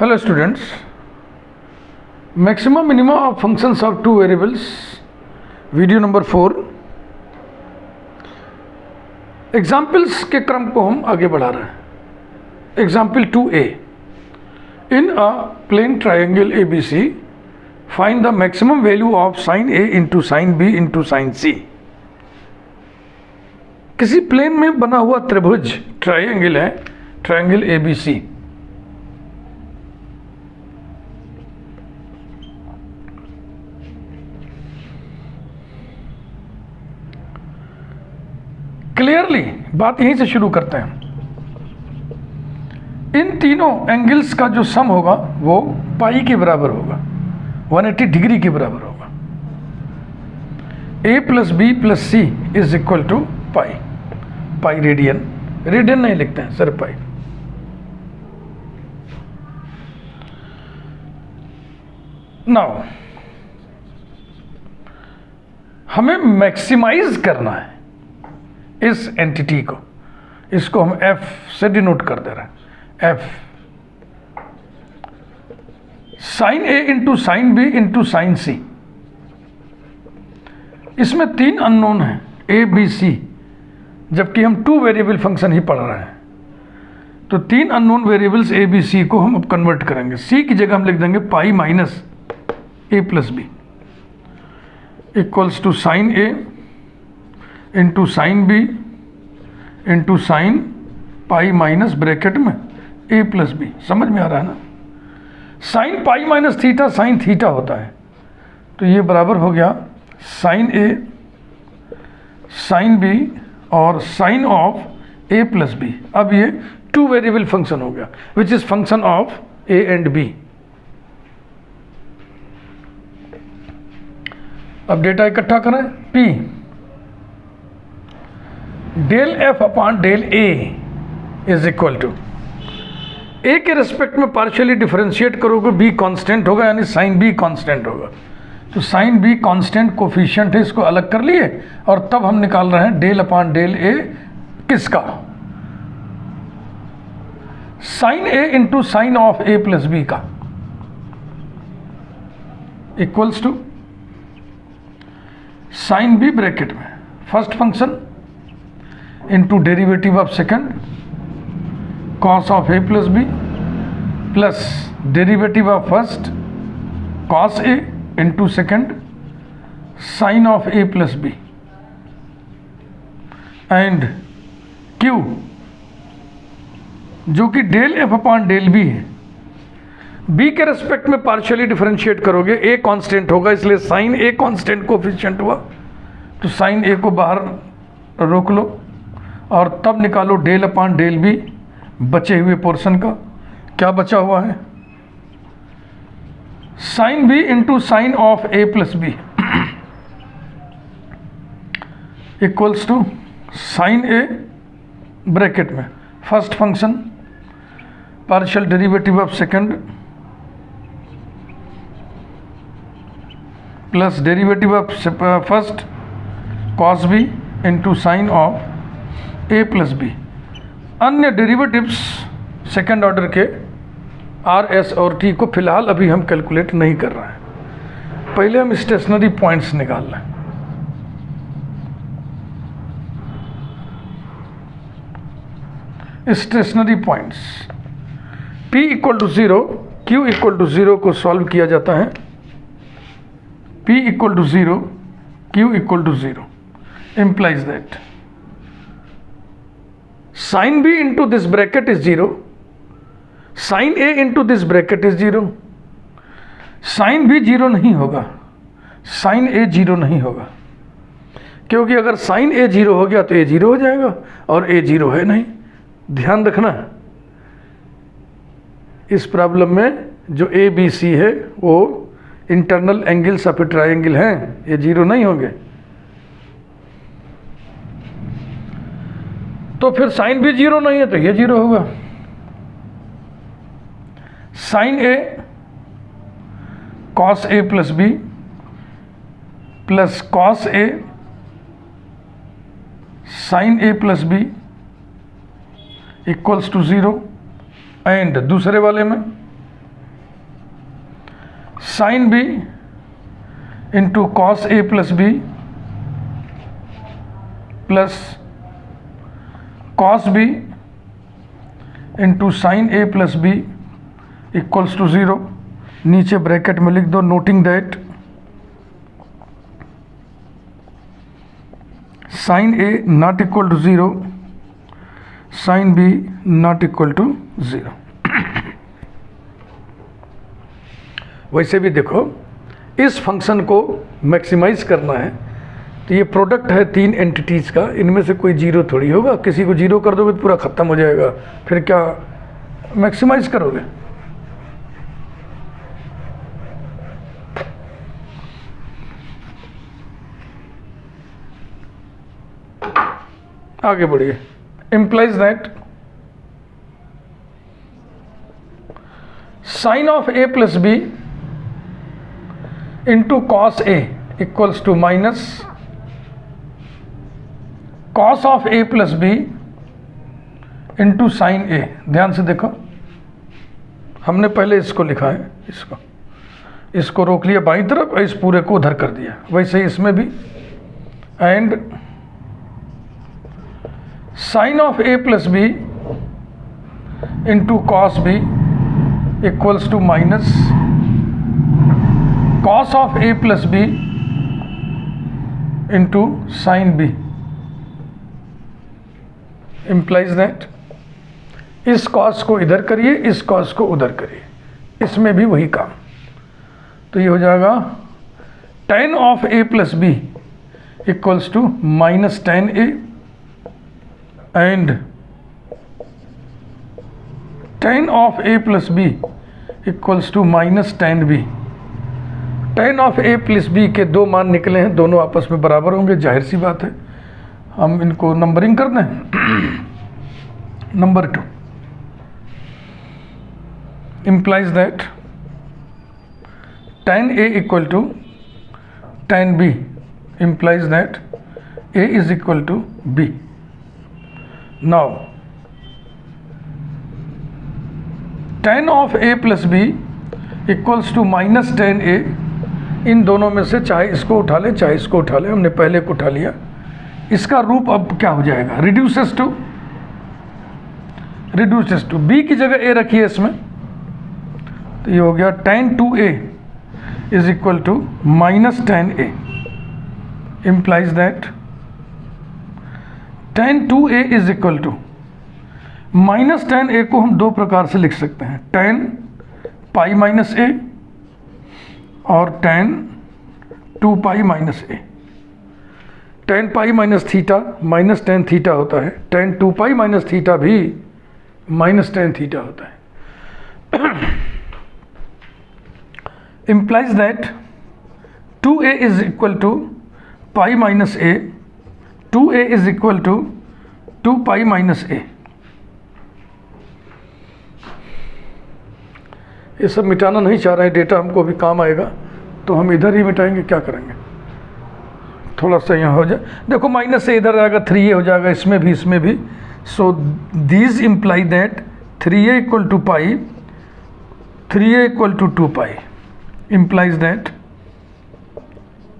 Hello students, maximum minimum of functions of two variables, video number 4। Examples के क्रम को हम आगे बढ़ा रहे हैं। Example 2a, in a plane triangle ABC find the maximum value of sine A into sine B into sine C। किसी plane में बना हुआ त्रिभुज ट्राइंगल है, ट्राइंगल ABC। क्लियरली बात यहीं से शुरू करते हैं। इन तीनों एंगल्स का जो सम होगा वो पाई के बराबर होगा, 180 डिग्री के बराबर होगा। A plus B plus C is equal to pi, pi radian, radian नहीं लिखते हैं सर, पाई। नाउ हमें मैक्सिमाइज करना है इस एंटिटी को, इसको हम f से डिनोट कर दे रहे हैं। f sine A into sine B into sine C। इसमें तीन अननोन हैं A B C, जबकि हम टू वेरिएबल फंक्शन ही पढ़ रहे हैं। तो तीन unknown variables A B C को हम अब कन्वर्ट करेंगे। C की जगह हम लिख देंगे pi minus A plus B equals to sine A into sine B into sine pi minus bracket में A प्लस बी। समझ में आ रहा है ना? Sine pi minus theta sine theta होता है, तो ये बराबर हो गया साइन A साइन B और sine of A plus B. अब ये टू वेरिएबल फंक्शन हो गया which is function of A and B। अब डेटा इकट्ठा करें। P del F upon del A is equal to, A के रेस्पेक्ट में पार्शियली डिफरेंशिएट करोगे B कांस्टेंट होगा, यानी साइन B कांस्टेंट होगा। तो साइन B कांस्टेंट कोफिशिएंट है, इसको अलग कर लिए और तब हम निकाल रहे हैं डेल अपॉन डेल A किसका, sine A into sine of A plus B का, equals to sine B bracket में first function into derivative of second cos of A plus B plus derivative of first cos A into second sine of A plus B and Q जो कि del F upon del B है। B के respect में partially differentiate करोगे, A constant होगा, इसलिए sign A constant coefficient हुआ, तो साइन A को बाहर रोक लो और तब निकालो डेल अपॉन डेल बी बचे हुए पोर्शन का। क्या बचा हुआ है, sine B into sine of A plus B equals to sine A bracket में first function partial derivative of second plus derivative of first cos B into sine of A plus B. अन्य derivatives second order के R, S और T को फिलहाल अभी हम calculate नहीं कर रहे हैं, पहले हम स्टेशनरी पॉइंट्स निकाल लें। Stationary points P equal to 0, Q equal to 0 को सॉल्व किया जाता है। P equal to 0, Q equal to 0 implies that sin B into this bracket is 0, sin A into this bracket is 0। sin B 0 नहीं होगा, sin A 0 नहीं होगा, क्योंकि अगर sin A 0 हो गया तो A 0 हो जाएगा और A 0 है नहीं। ध्यान रखना, इस प्रॉब्लम में जो A B C है वो internal angles of A triangle हैं, ये 0 नहीं होंगे। तो फिर साइन भी 0 नहीं है तो ये 0 होगा। Sine A cos A plus B plus cos A sine A plus B equals to 0 and दूसरे वाले में sine B into cos A plus B plus cos B into sine A plus B equals to 0। नीचे bracket में लिख दो noting that sine A not equal to 0, sine B not equal to 0। वैसे भी देखो, इस फंक्शन को maximise करना है तो ये प्रोडक्ट है तीन एंटिटीज़ का, इनमें से कोई जीरो थोड़ी होगा। किसी को जीरो कर दोगे तो पूरा ख़त्म हो जाएगा, फिर क्या मैक्सिमाइज करोगे। आगे बढ़िए। implies that sin of a plus b into cos a equals to minus cos of a plus b into sin a। ध्यान से देखो, हमने पहले इसको लिखा है, इसको रोक लिया बाईं तरफ और इस पूरे को उधर कर दिया। वैसे ही इसमें भी and sine of A plus B into cos B equals to minus cos of A plus B into sine B. Implies that इस कॉस को इधर करिए, इस कॉस को उधर करिए, इसमें भी वही काम। तो ये हो जाएगा tan of A plus B equals to minus tan A and tan of A plus B equals to minus tan B. tan of A plus B के दो मान निकले हैं, दोनों आपस में बराबर होंगे, जाहिर सी बात है। हम इनको नंबरिंग कर दें। Number 2 implies that tan A equal to tan B implies that A is equal to B. Now tan of A plus B equals to minus tan A। इन दोनों में से चाहे इसको उठा ले चाहे इसको उठा ले, हमने पहले को उठा लिया। इसका रूप अब क्या हो जाएगा, रिड्यूसेस टू B की जगह A रखिए इसमें, तो ये हो गया tan 2A is equal to minus tan A। Implies that tan 2A is equal to minus tan A को हम दो प्रकार से लिख सकते हैं, tan पाई माइनस A और tan 2 pi minus A। tan pi minus theta minus tan theta होता है, tan 2 पाई माइनस थीटा भी माइनस tan थीटा होता है। implies that 2A is equal to pi minus A, 2A is equal to 2 pi minus A। ये सब मिटाना नहीं चाह रहे हैं, डेटा हमको भी काम आएगा तो हम इधर ही मिटाएंगे, क्या करेंगे, थोड़ा सा यहाँ हो जाए। देखो माइनस से इधर आएगा 3A हो जाएगा, इसमें भी। So these imply that 3A equal to pi, 3A equal to 2 pi. Implies that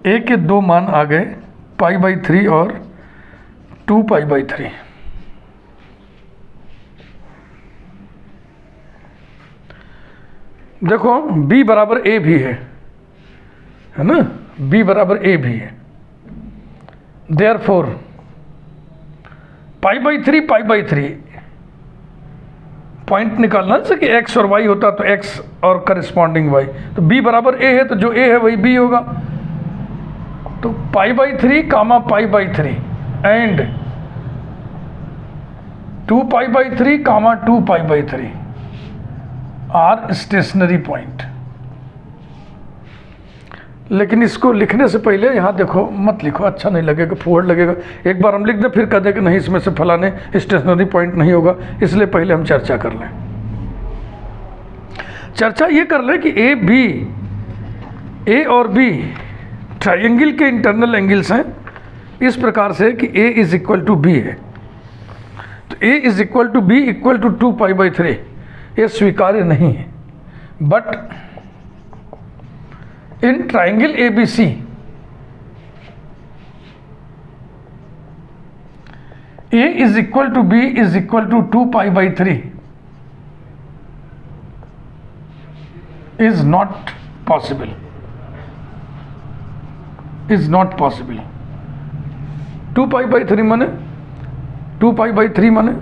A के दो मान आ गए, पाई बाई 3 और 2 पाई बाई 3। देखो B बराबर A भी है ना, B बराबर A भी है। Therefore pi by 3 pi by 3 point निकालना है कि x और y होता तो x और करस्पॉन्डिंग y, तो b बराबर a है तो जो a है वही b होगा। तो pi by 3 comma pi by 3 and 2 pi by 3 comma 2 pi by 3 are stationary point. लेकिन इसको लिखने से पहले यहाँ देखो मत लिखो, अच्छा नहीं लगेगा, फुहड़ लगेगा। एक बार हम लिख दें फिर कह दें कि नहीं इसमें से फलाने स्टेशनरी पॉइंट नहीं होगा, इसलिए पहले हम चर्चा कर लें। चर्चा ये कर लें कि ए और बी ट्राइंगल के इंटरनल एंगल्स हैं इस प्रकार से कि a is equal to B है, तो a is equal to B equal to 2 pi by 3 ये स्वीकार्य नहीं है। But in triangle ABC A is equal to B is equal to 2 pi by 3 is not possible. Is not possible. 2 pi by 3 माने 2 pi by 3 माने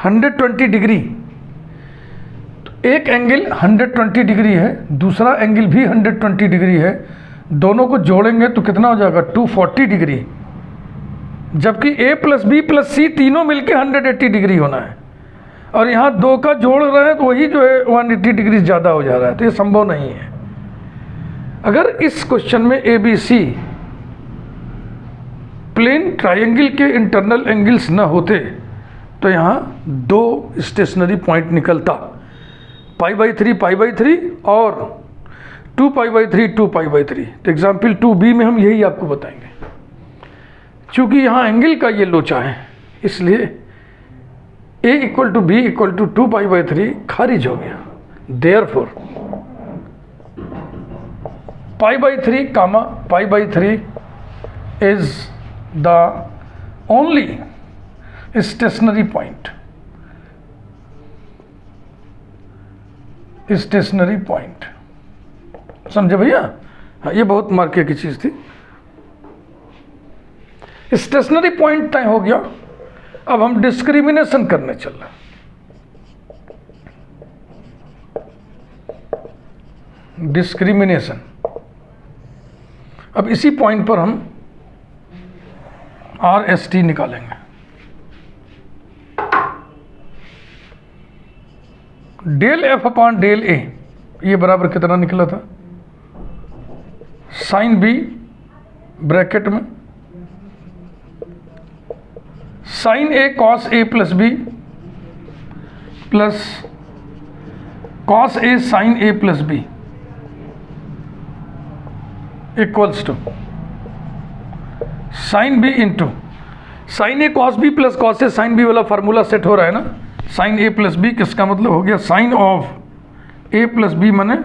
120 degree. तो एक angle 120 degree है, दूसरा एंगल भी 120 डिग्री है, दोनों को जोड़ेंगे तो कितना हो जाएगा 240 डिग्री, जबकि A plus B plus C तीनों मिलके 180 डिग्री होना है, और यहाँ दो का जोड़ रहे हैं तो वही जो है 180 डिग्री ज़्यादा हो जा रहा है, तो ये संभव नहीं है। अगर इस क्वेश्चन में ABC प्लेन ट्रायंगल के इंटरनल एंगल्स न होते तो यहाँ दो स्टेशनरी पॉइंट निकलता, पाई बाई 3 और 2 पाई बाई 3 2 पाई बाई 3। तो एग्जाम्पल 2B में हम यही आपको बताएंगे। चूँकि यहाँ एंगल का ये लोचा है, इसलिए A equal to B equal to 2 pi by 3 खारिज हो गया। Therefore pi by 3 comma pi by 3 is the only stationary point. Stationary point समझे भैया? हाँ, ये बहुत मार्के की चीज़ थी। स्टेशनरी पॉइंट तय हो गया। अब हम डिस्क्रिमिनेशन करने चल रहे हैं। डिस्क्रिमिनेशन, अब इसी पॉइंट पर हम RST निकालेंगे। Del F upon del A ये बराबर कितना निकला था? साइन B ब्रैकेट में sine A cos A plus B plus cos A sine A plus B equals to sine B into sine A cos B plus cos A sine B वाला formula set हो रहा है ना। Sign A plus B किसका मतलब हो गया sine of A plus B माने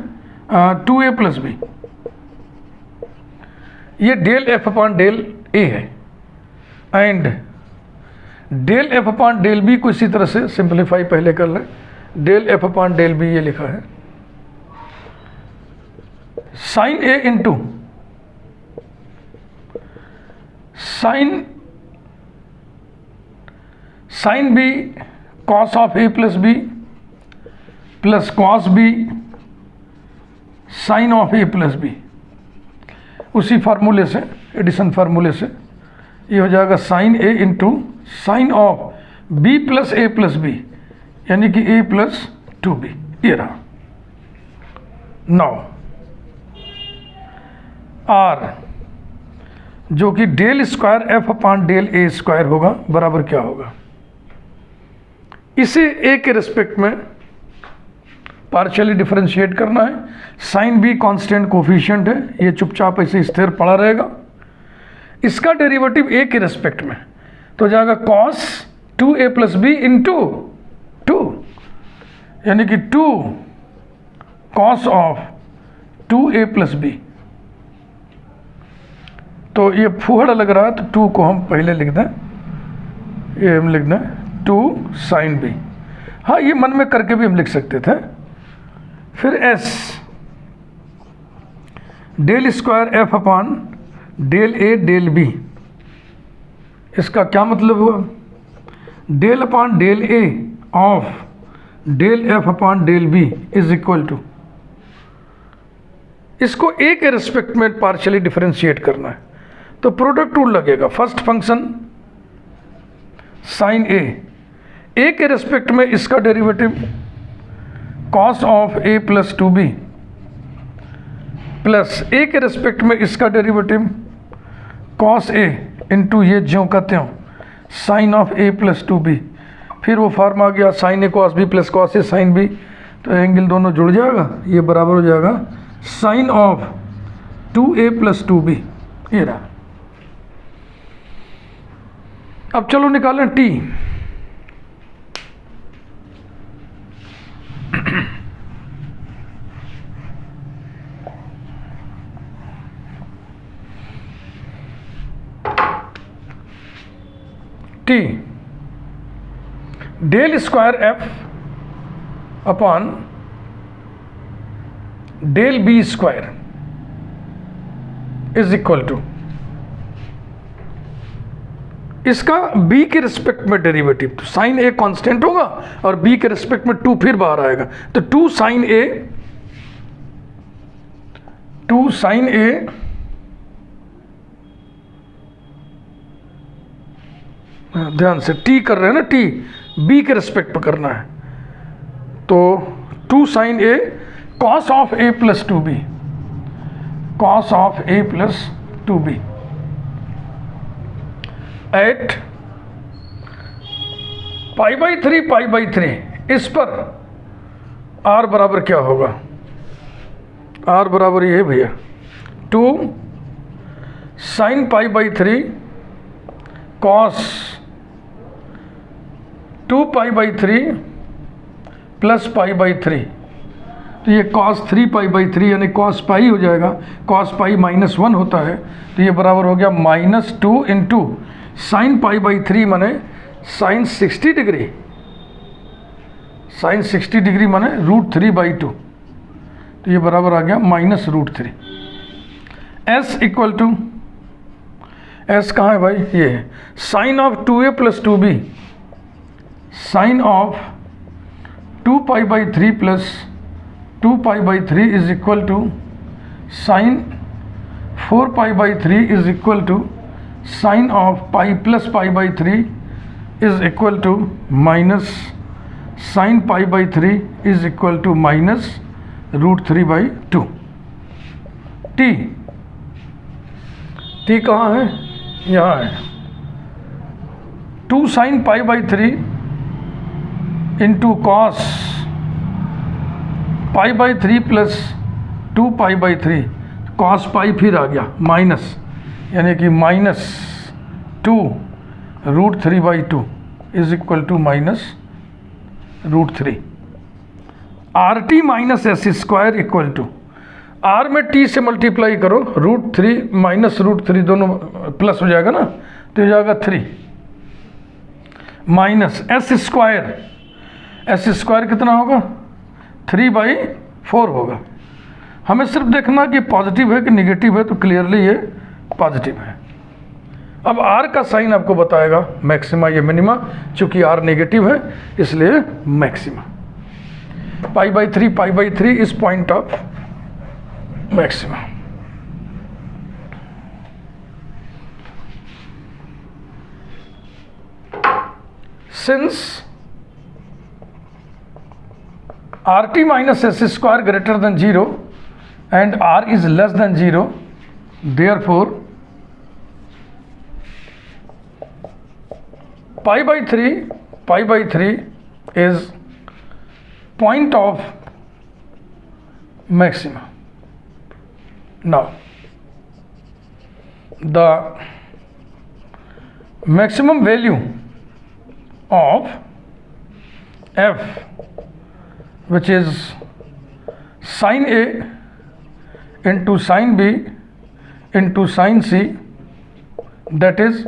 2A प्लस B। ये del F upon del A है, and del F upon del B को इसी तरह से सिंप्लीफाई पहले कर लें। डेल F अपॉन डेल B ये लिखा है sine A into sine B cos of A plus B plus cos B sine of A plus B। उसी फार्मूले से, एडिशन फार्मूले से ये हो जाएगा sine A into sine of B plus A plus B, यानी कि A प्लस 2B। ये रहा। नाउ R जो कि del square F upon del A square होगा बराबर क्या होगा? इसे A के रिस्पेक्ट में पार्शियली डिफरेंशिएट करना है। साइन B कांस्टेंट कोफिशिएंट है, ये चुपचाप ऐसे स्थिर पड़ा रहेगा। इसका डेरिवेटिव A के रिस्पेक्ट में तो जाएगा cos 2A plus B into 2, यानी कि 2 cos of 2A plus B। तो ये फूहड़ लग रहा है तो 2 को हम पहले लिख दें, ये हम लिख दें 2 साइन B। हाँ, ये मन में करके भी हम लिख सकते थे। फिर S del square F upon del A del B, इसका क्या मतलब हुआ? Del upon del A of del F upon del B is equal to, इसको A के रिस्पेक्ट में पार्शियली डिफरेंशिएट करना है तो प्रोडक्ट रूल लगेगा। फर्स्ट फंक्शन साइन A के रिस्पेक्ट में इसका derivative cos of A plus 2B plus A के रिस्पेक्ट में इसका डेरिवेटिव कॉस A इंटू ये ज्यों का त्यों sign of A plus 2B। फिर वो फॉर्म आ गया sine A cos B plus cos A sine B, तो एंगल दोनों जुड़ जाएगा, ये बराबर हो जाएगा sign of 2A plus 2B। ये रहा। अब चलो निकालें T। T del square F upon del B square is equal to, इसका b के रिस्पेक्ट में डेरिवेटिव, तो साइन a कांस्टेंट होगा और b के रिस्पेक्ट में 2 फिर बाहर आएगा, तो 2 साइन a ध्यान से t कर रहे हैं ना, t b के रिस्पेक्ट में करना है, तो 2 sine a cos of a plus 2b, cos of a plus 2b at π/3 इस पर r बराबर क्या होगा, r बराबर ये है भैया 2 साइन π/3 cos 2π/3 प्लस π/3, तो ये cos 3π/3 यानी cos पाई हो जाएगा, cos पाई -1 होता है, तो ये बराबर हो गया -2 इंटू साइन π/3 माने साइन 60 डिग्री, साइन 60 डिग्री माने √3/2, तो ये बराबर आ गया -√3। s इक्वल टू, s कहाँ है भाई, ये है sine of 2a plus 2b, sine of 2π/3 plus 2π/3 is equal to sine 4π/3 is equal to sine of pi plus π/3 is equal to minus sine π/3 is equal to minus √3/2। T कहाँ है, यहाँ है 2 sine π/3 into cos π/3 plus 2π/3, cos pi फिर आ गया minus, यानी कि -2 √3/2 is equal to -√3। RT minus S square equal to, R में T से मल्टीप्लाई करो, √3 -√3 दोनों प्लस हो जाएगा ना, तो हो जाएगा 3 माइनस एस स्क्वायर कितना होगा 3/4 होगा। हमें सिर्फ देखना कि पॉजिटिव है कि निगेटिव है, तो क्लियरली ये पॉजिटिव है। अब R का साइन आपको बताएगा मैक्सिमा या मिनिमा, चूंकि R नेगेटिव है इसलिए maxima, π/3 is point of maxima. Since RT minus S square greater then 0 and R is less than 0, therefore π/3 is point of maxima. Now the maximum value of f, which is sin A into sin B into sin C, that is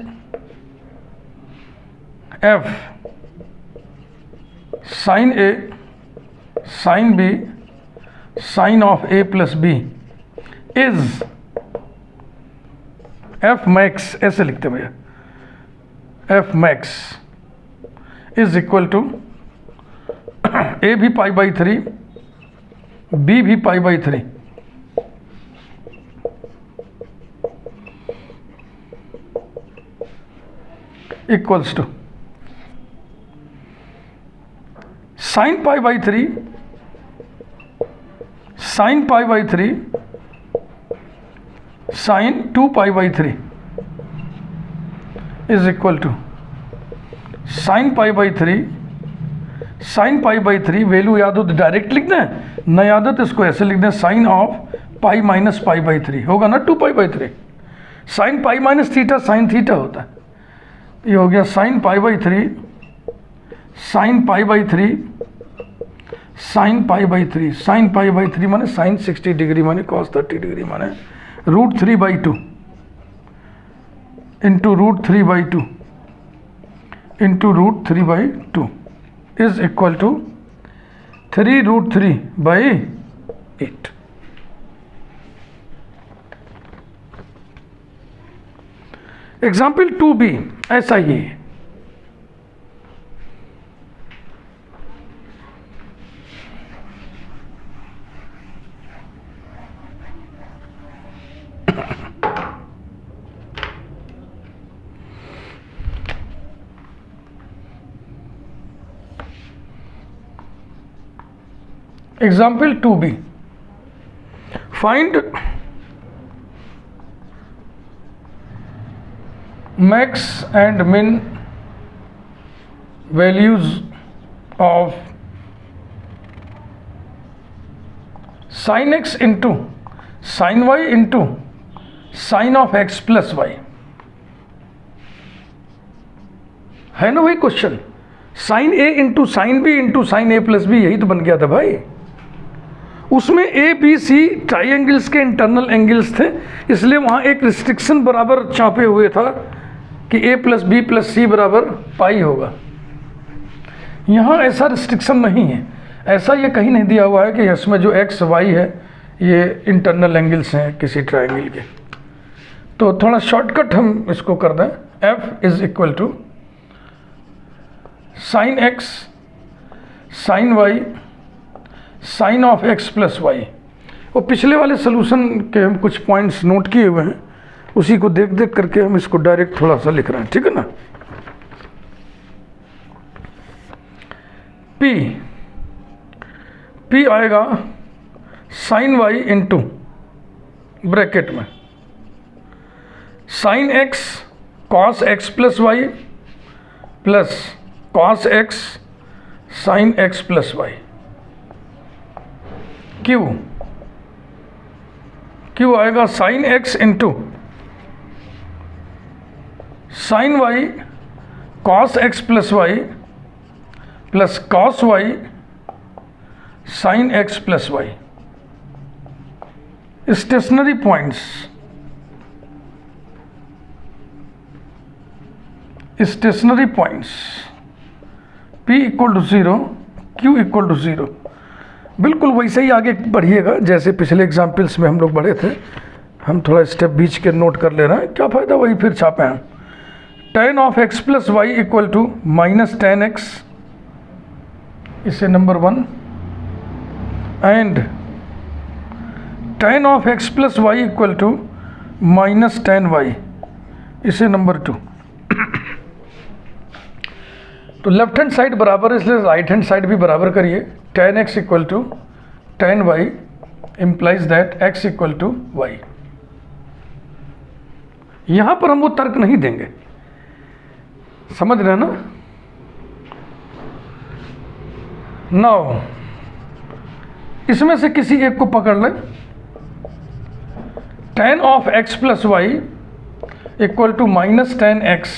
f sin A sin B sin of A plus B is f max, ऐसे लिखते हैं भैया, f max is equal to A भी π/3 B भी π/3 equals to sin π/3 sin π/3 sin 2π/3 is equal to sin π/3 sin π/3, value याद हो तो direct लिख दें, न याद हो तो इसको ऐसे लिख दें, साइन ऑफ पाई माइनस π/3 होगा ना 2π/3, sine pi minus theta sine theta होता है, ये हो गया साइन π/3 साइन π/3 साइन π/3 साइन π/3 माने साइन 60 डिग्री माने कॉस 30 डिग्री माने √3/2 into √3/2 into √3/2 is equal to 3√3/8। Example 2b ऐसा ही है। Example 2b, find max and min values of sin x into sin y into sin of x plus y। है ना वही question, sine A into sine B into sine A plus B, यही तो बन गया था भाई। उसमें ए बी सी ट्राइंगल्स के इंटरनल एंगल्स थे, इसलिए वहाँ एक रिस्ट्रिक्शन बराबर चापे हुए था कि a प्लस बी प्लस सी बराबर पाई होगा। यहाँ ऐसा रिस्ट्रिक्शन नहीं है, ऐसा ये कहीं नहीं दिया हुआ है कि इसमें जो x y है ये इंटरनल एंगल्स हैं किसी ट्राइंगल के। तो थोड़ा शॉर्टकट हम इसको कर दें, f is equal to sine x sine y sine of x plus Y. वो पिछले वाले सोल्यूशन के हम कुछ पॉइंट्स नोट किए हुए हैं, उसी को देख देख करके हम इसको डायरेक्ट थोड़ा सा लिख रहे हैं, ठीक है ना। P आएगा साइन y इंटू ब्रैकेट में sine x cos x plus y plus cos x sine x plus y. Q आएगा sine x into sine y cos x plus y plus cos y sine x plus y. Stationary points, stationary points P equal to 0 Q equal to 0। बिल्कुल वैसे ही आगे बढ़िएगा जैसे पिछले examples में हम लोग बढ़े थे। हम थोड़ा स्टेप बीच के नोट कर ले रहे हैं, क्या फ़ायदा वही फिर छापे हैं। tan of x plus y equal to minus tan x, इसे number 1, and tan of x plus y equal to minus tan y, इसे नंबर 2। तो लेफ्ट हैंड साइड बराबर है इसलिए राइट हैंड साइड भी बराबर करिए। tan x equal to tan y implies that x equal to y। यहां पर हम वो तर्क नहीं देंगे, समझ रहे हैं ना। नाउ इसमें से किसी एक को पकड़ लें। tan of x plus y equal to minus tan x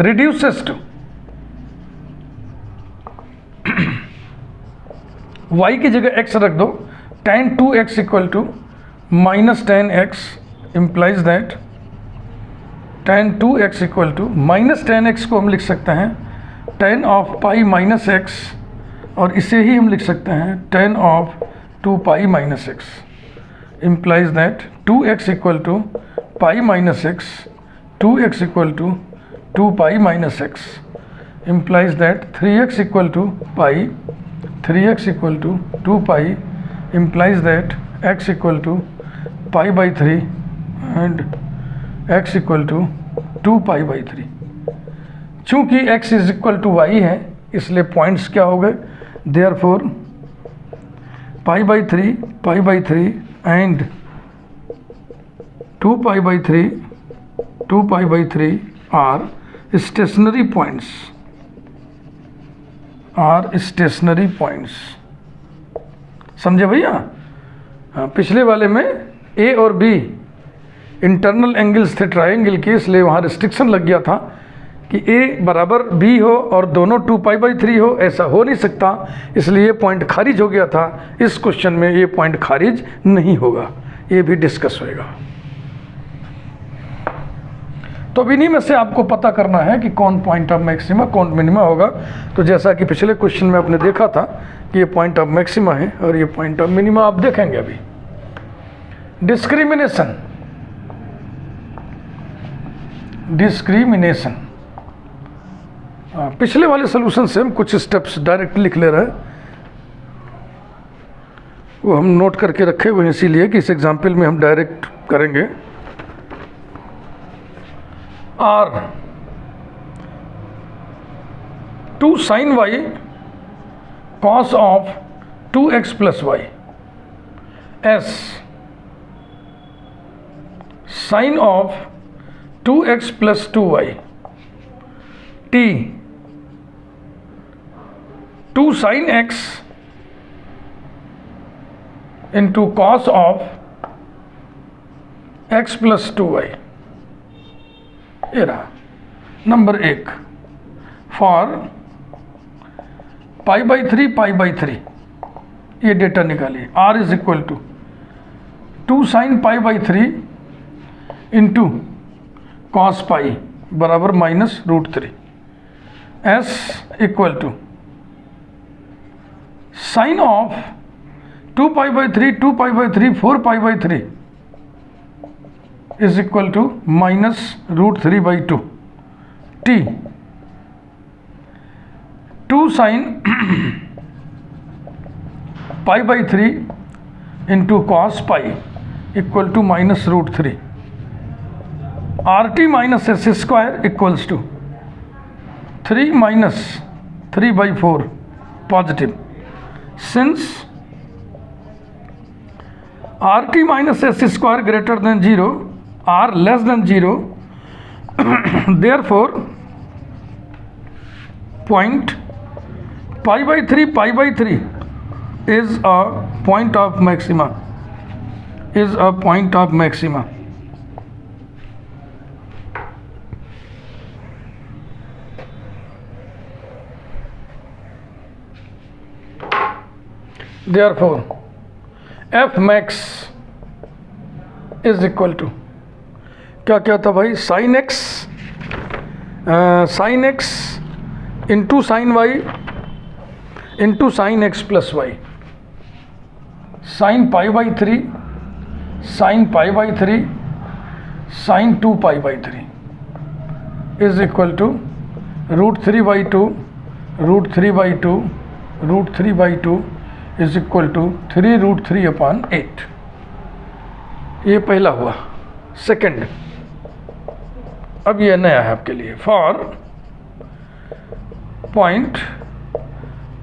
reduces to y की जगह x रख दो, tan 2x equal to minus tan x implies that tan 2x equal to minus tan x को हम लिख सकते हैं tan of pi minus x, और इसे ही हम लिख सकते हैं tan of 2 pi minus x implies that 2x equal to pi minus x, 2x equal to 2 pi minus x implies that 3x equal to pi, 3x equal to 2 pi implies that x equal to pi by 3 and x equal to 2 pi by 3। चूँकि x is equal to y है इसलिए points क्या हो गए, therefore pi by 3 and 2 pi by 3 are stationary points, समझे भैया। हाँ, पिछले वाले में ए और बी इंटरनल एंगल्स थे ट्रायंगल के, इसलिए वहाँ रिस्ट्रिक्शन लग गया था कि ए बराबर बी हो और दोनों 2 पाई बाई 3 हो, ऐसा हो नहीं सकता, इसलिए ये पॉइंट खारिज हो गया था। इस क्वेश्चन में ये पॉइंट खारिज नहीं होगा, ये भी डिस्कस होएगा। तो अब इन्हीं में से आपको पता करना है कि कौन पॉइंट ऑफ मैक्सिमा कौन मिनिमा होगा। तो जैसा कि पिछले क्वेश्चन में आपने देखा था कि ये पॉइंट ऑफ मैक्सिमा है और ये पॉइंट ऑफ मिनिमा आप देखेंगे अभी। डिस्क्रिमिनेशन, डिस्क्रिमिनेशन पिछले वाले सोल्यूशन से हम कुछ स्टेप्स डायरेक्ट लिख ले रहे हैं, वो हम नोट करके रखे हुए हैं इसीलिए कि इस एग्जाम्पल में हम डायरेक्ट करेंगे। R 2 sin y cos of 2x plus y, s sin of 2x plus 2y, t 2 sin x into cos of x plus 2y। ये रहा नंबर 1 फॉर पाई बाई 3 ये डेटा निकालिए। r is equal to 2 sine pi by 3 into cos pi बराबर -√3, s equal to sine of 2 pi by 3 4 pi by 3 is equal to -√3/2, t 2 sine pi by 3 into cos pi equal to -√3, RT minus S square equals to 3 - 3/4 positive. Since RT minus S square greater then 0, R less than 0, therefore point pi by 3 is a point of maxima, is a point of maxima। therefore f max is equal to क्या क्या था भाई, sine x into sine y into sine x plus y, sine pi by 3 sine pi by 3 sine 2 pi by 3 is equal to √3/2 √3/2 √3/2 is equal to 3√3/8। ये पहला हुआ। Second, अब ये नया है आपके लिए। For point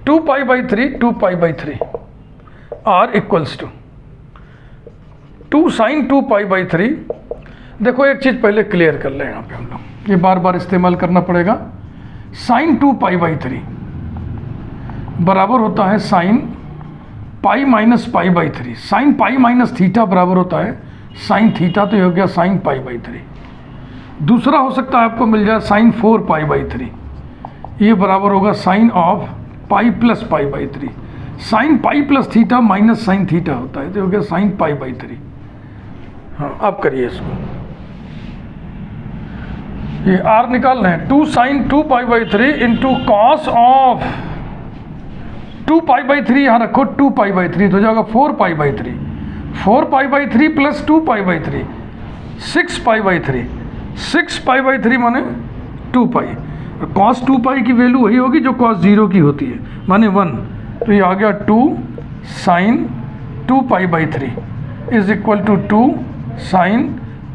2 pi by 3 R equals to 2 sine 2 pi by 3। देखो एक चीज़ पहले क्लियर कर लें, यहाँ पे हम लोग ये बार बार इस्तेमाल करना पड़ेगा। साइन 2 पाई बाई 3 बराबर होता है sign pi minus pi by 3। Sine pi minus theta बराबर होता है साइन थीटा, तो ये हो गया साइन पाई बाई 3। दूसरा हो सकता है आपको मिल जाए साइन 4 पाई बाई 3, ये बराबर होगा sine of pi plus pi by 3। Sine pi plus theta minus sine theta होता है, तो हो गया साइन पाई बाई 3। हाँ, आप करिए इसको। ये आर निकालना है। 2 sine 2 pi by 3 into cos of 2 pi by 3, यहाँ रखो 2 पाई बाई 3 तो हो जाएगा 4 pi by 3। 4 pi by 3 plus 2 pi by 3 6 pi by 3। 6 pi by 3 माने 2 पाई। कॉस 2 पाई की वैल्यू वही होगी जो कॉस 0 की होती है, माने 1। तो ये आ गया 2 sine 2 pi by 3 is equal to 2 sine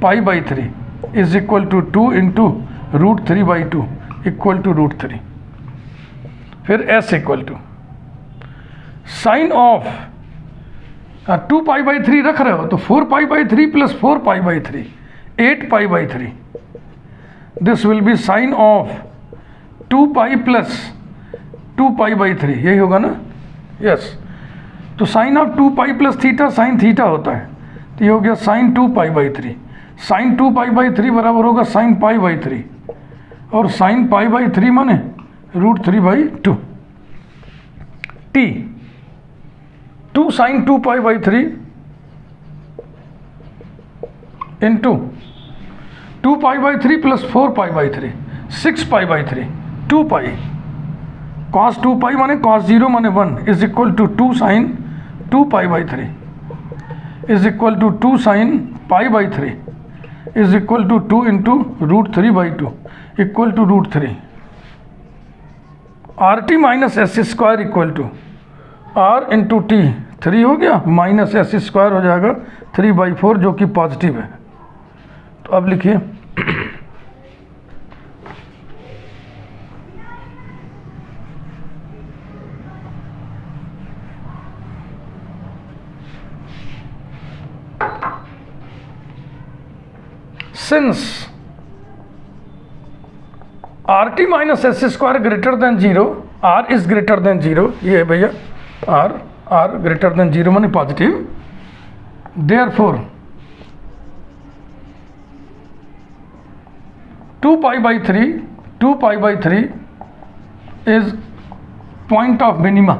pi by 3 is equal to 2 into √3/2 equal to √3। फिर s equal to sine of 2 pi by 3 रख रहे हो तो 4 pi by 3 plus 4 pi by 3 8 pi by 3। This will be sine of 2 pi plus 2 pi by 3, यही होगा ना? Yes. तो sign of 2 pi plus theta sine theta होता है, तो ये हो गया sine 2 pi by 3। Sine 2 pi by 3 बराबर होगा साइन पाई बाई 3, और साइन पाई बाई 3 माने √3/2। T 2 sine 2 pi by 3 into 2π/3 plus 4π/3, 6π/3, 2π, cos 2π माने cos 0 माने 1 is equal to 2 sin 2π/3 is equal to 2 sin π/3 is equal to 2 into √3/2 equal to √3। RT minus S square equal to R into T, 3 हो गया, minus S square हो जाएगा 3/4 जो कि positive है। तो अब लिखिए since RT minus S square greater then 0, R is greater then 0, ये है भैया R ग्रेटर देन 0 माने positive, therefore 2π/3 is point of minima,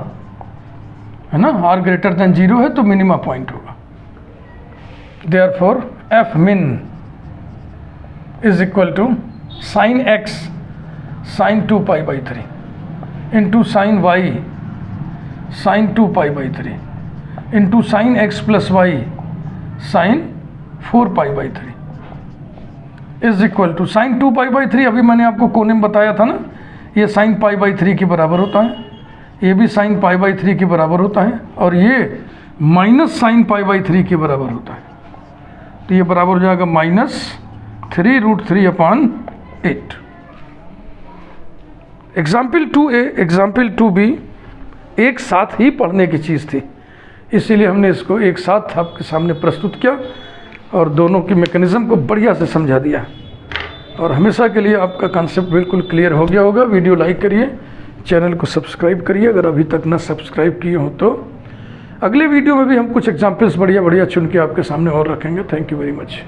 है ना, R ग्रेटर देन 0 है तो मिनिमा पॉइंट होगा। Therefore F min is equal to sine x sine 2π/3 into sine y sine 2π/3 into sine x plus y sine 4π/3 is equal to sine 2π/3, अभी मैंने आपको कोने में बताया था ना, ये साइन π/3 के बराबर होता है, ये भी साइन π/3 के बराबर होता है, और ये माइनस साइन π/3 के बराबर होता है। तो ये बराबर हो जाएगा -3√3/8। एग्जाम्पल 2A, एग्जाम्पल 2B एक साथ ही पढ़ने की चीज़ थी, इसीलिए हमने इसको एक साथ आपके सामने प्रस्तुत किया और दोनों की मैकेनिज़्म को बढ़िया से समझा दिया। और हमेशा के लिए आपका कॉन्सेप्ट बिल्कुल क्लियर हो गया होगा। वीडियो लाइक करिए, चैनल को सब्सक्राइब करिए अगर अभी तक ना सब्सक्राइब किए हो तो। अगले वीडियो में भी हम कुछ एग्जाम्पल्स बढ़िया बढ़िया चुन के आपके सामने और रखेंगे। Thank you very much.